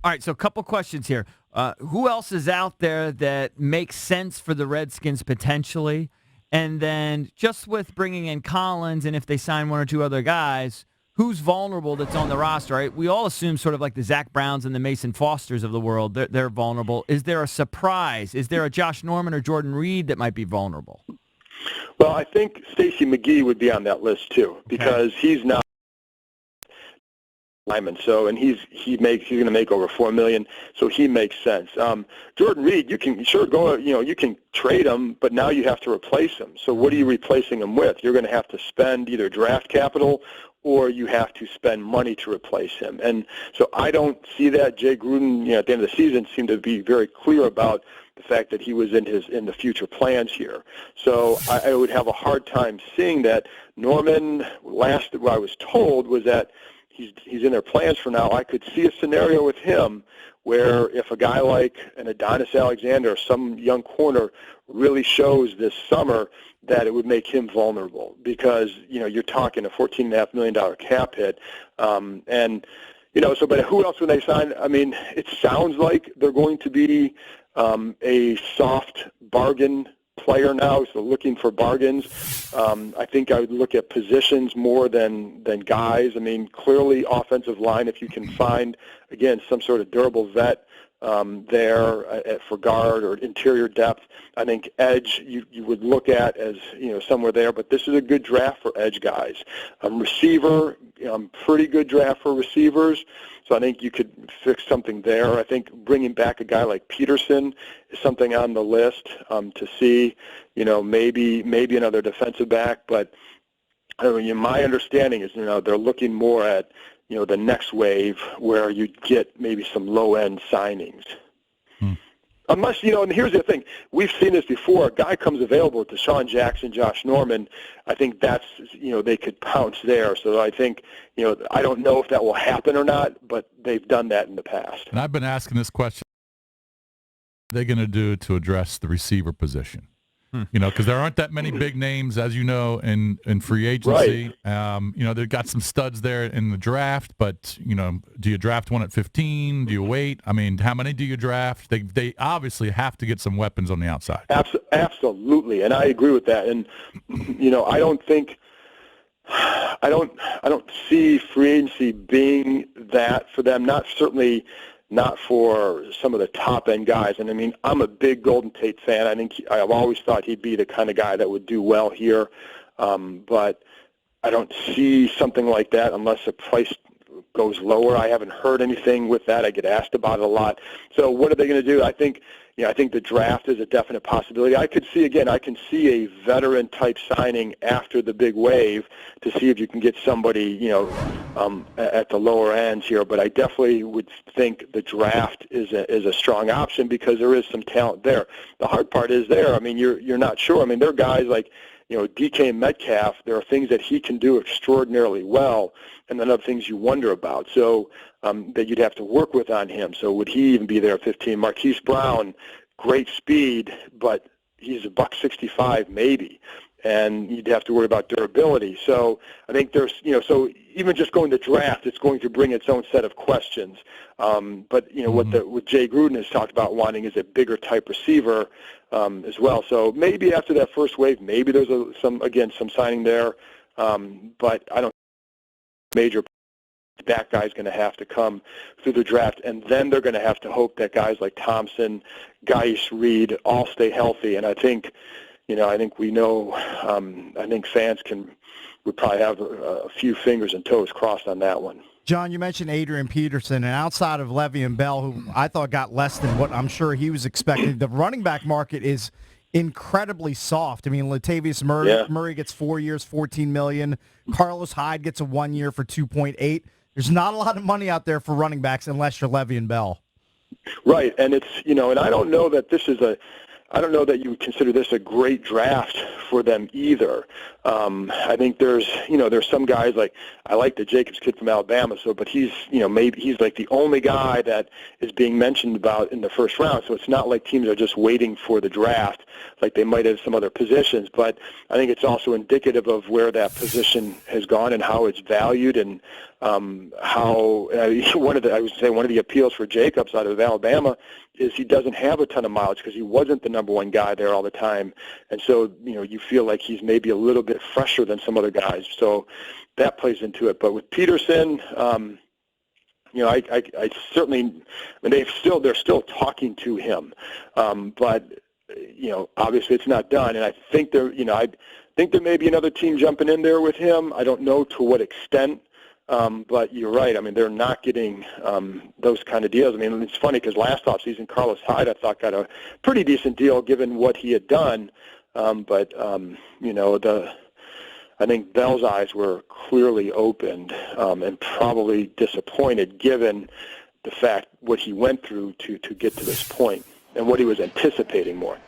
All right, so a couple questions here. Who else is out there that makes sense for the Redskins potentially? And then just with bringing in Collins and if they sign one or two other guys, who's vulnerable that's on the roster? Right? We all assume sort of like the Zach Browns and the Mason Fosters of the world, they're vulnerable. Is there a surprise? Is there a Josh Norman or Jordan Reed that might be vulnerable? Well, I think Stacey McGee would be on that list too, because he's now lineman. So, and he's going to make over $4 million, so he makes sense. Jordan Reed, you can sure go, you can trade him, but now you have to replace him. So what are you replacing him with? You're going to have to spend either draft capital or you have to spend money to replace him. And so I don't see that. Jay Gruden, at the end of the season, seemed to be very clear about the fact that he was in the future plans here. So I would have a hard time seeing that. Norman, what I was told was that he's in their plans for now. I could see a scenario with him where if a guy like an Adonis Alexander or some young corner really shows this summer, that it would make him vulnerable because, you're talking a $14.5 million cap hit. But who else would they sign? I mean, it sounds like they're going to be a soft bargain player now, so looking for bargains. I think I would look at positions more than guys. I mean, clearly offensive line, if you can find, again, some sort of durable vet there for guard or interior depth. I think edge you would look at as, somewhere there, but this is a good draft for edge guys. Receiver, pretty good draft for receivers. So I think you could fix something there. I think bringing back a guy like Peterson is something on the list to see, maybe another defensive back. But I mean, my understanding is, they're looking more at, the next wave where you get maybe some low-end signings. Unless, and here's the thing. We've seen this before. A guy comes available, Deshaun Jackson, Josh Norman. I think that's, they could pounce there. So I think, I don't know if that will happen or not, but they've done that in the past. And I've been asking this question, what are they going to do to address the receiver position? Because there aren't that many big names, as you know, in free agency. Right. They've got some studs there in the draft, but, do you draft one at 15? Do you wait? I mean, how many do you draft? They obviously have to get some weapons on the outside. Absolutely, and I agree with that. And, I don't see free agency being that for them, not for some of the top-end guys. And, I mean, I'm a big Golden Tate fan. I've always thought he'd be the kind of guy that would do well here. But I don't see something like that unless the price goes lower. I haven't heard anything with that. I get asked about it a lot. So what are they going to do? I think the draft is a definite possibility. I can see a veteran-type signing after the big wave to see if you can get somebody, at the lower ends here. But I definitely would think the draft is a strong option because there is some talent there. The hard part is there. I mean, you're not sure. I mean, there are guys like, DK Metcalf, there are things that he can do extraordinarily well, and then other things you wonder about. So that you'd have to work with on him. So would he even be there at 15? Marquise Brown, great speed, but he's $165 maybe, and you'd have to worry about durability. So I think there's, so even just going to draft, it's going to bring its own set of questions. But what Jay Gruden has talked about wanting is a bigger type receiver as well. So maybe after that first wave, maybe there's some signing there, but I don't major. That guy's going to have to come through the draft, and then they're going to have to hope that guys like Thompson, Geis, Reed all stay healthy. And I think, we know, I think fans would probably have a few fingers and toes crossed on that one. John, you mentioned Adrian Peterson, and outside of Le'Veon Bell, who I thought got less than what I'm sure he was expecting, the running back market is incredibly soft. I mean, Latavius Murray gets 4 years, $14 million. Carlos Hyde gets a 1 year for $2.8. There's not a lot of money out there for running backs unless you're Le'Veon Bell. Right, and it's, and I don't know that I don't know that you would consider this a great draft for them either. I think there's some guys like, I like the Jacobs kid from Alabama, but he's, maybe he's like the only guy that is being mentioned about in the first round. So it's not like teams are just waiting for the draft like they might have some other positions. But I think it's also indicative of where that position has gone and how it's valued. And how one of the appeals for Jacobs out of Alabama is he doesn't have a ton of mileage because he wasn't the number one guy there all the time, and so you feel like he's maybe a little bit fresher than some other guys. So that plays into it. But with Peterson, I certainly, they're still talking to him, but obviously it's not done, and I think there may be another team jumping in there with him. I don't know to what extent. But you're right. I mean, they're not getting those kind of deals. I mean, it's funny because last offseason, Carlos Hyde, I thought, got a pretty decent deal given what he had done. But I think Bell's eyes were clearly opened and probably disappointed given the fact what he went through to get to this point and what he was anticipating more.